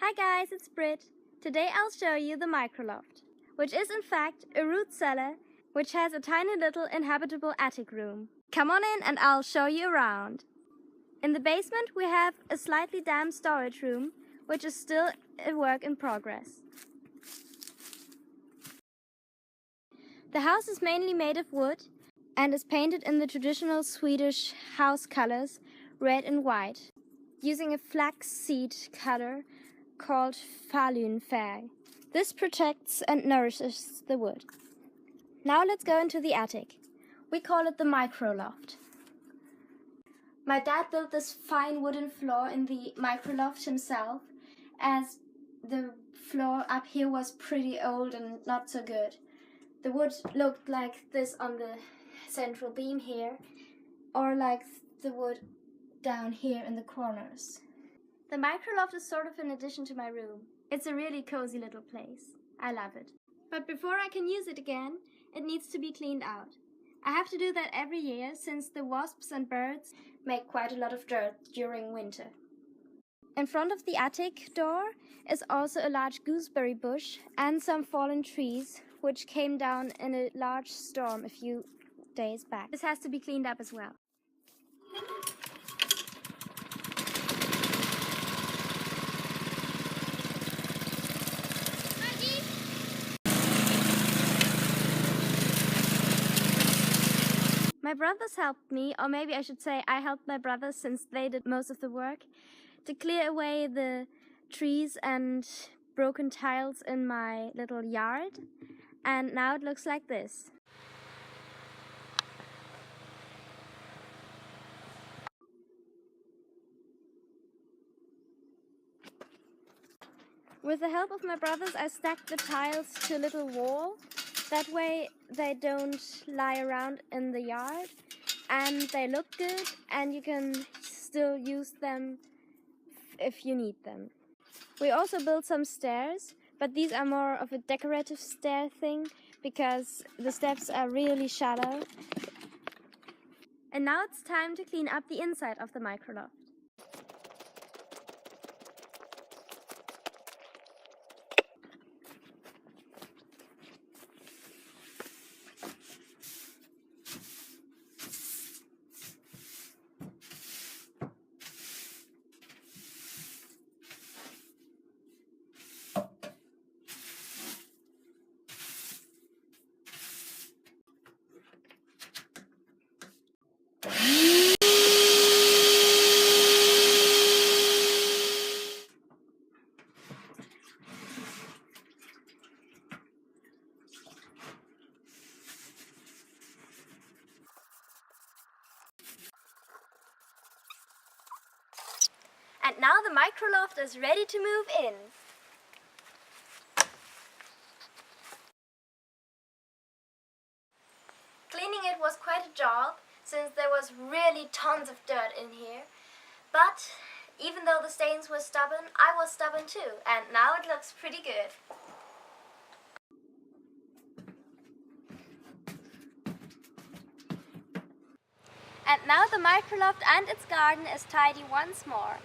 Hi guys, it's Brit. Today I'll show you the Microloft, which is in fact a root cellar which has a tiny little inhabitable attic room. Come on in and I'll show you around. In the basement we have a slightly damp storage room, which is still a work in progress. The house is mainly made of wood and is painted in the traditional Swedish house colors, red and white, using a flaxseed color called falunfärg. This protects and nourishes the wood. Now let's go into the attic. We call it the Microloft. My dad built this fine wooden floor in the Microloft himself, as the floor up here was pretty old and not so good. The wood looked like this on the central beam here, or like the wood down here in the corners. The Microloft is sort of an addition to my room. It's a really cozy little place. I love it. But before I can use it again, it needs to be cleaned out. I have to do that every year since the wasps and birds make quite a lot of dirt during winter. In front of the attic door is also a large gooseberry bush and some fallen trees which came down in a large storm a few days back. This has to be cleaned up as well. My brothers helped me, or maybe I should say I helped my brothers since they did most of the work, to clear away the trees and broken tiles in my little yard. And now it looks like this. With the help of my brothers, I stacked the tiles to a little wall. That way they don't lie around in the yard and they look good and you can still use them if you need them. We also built some stairs, but these are more of a decorative stair thing because the steps are really shallow. And now it's time to clean up the inside of the Microloft. And now the Microloft is ready to move in. Cleaning it was quite a job since there was really tons of dirt in here. But even though the stains were stubborn, I was stubborn too, and now it looks pretty good. And now the Microloft and its garden is tidy once more.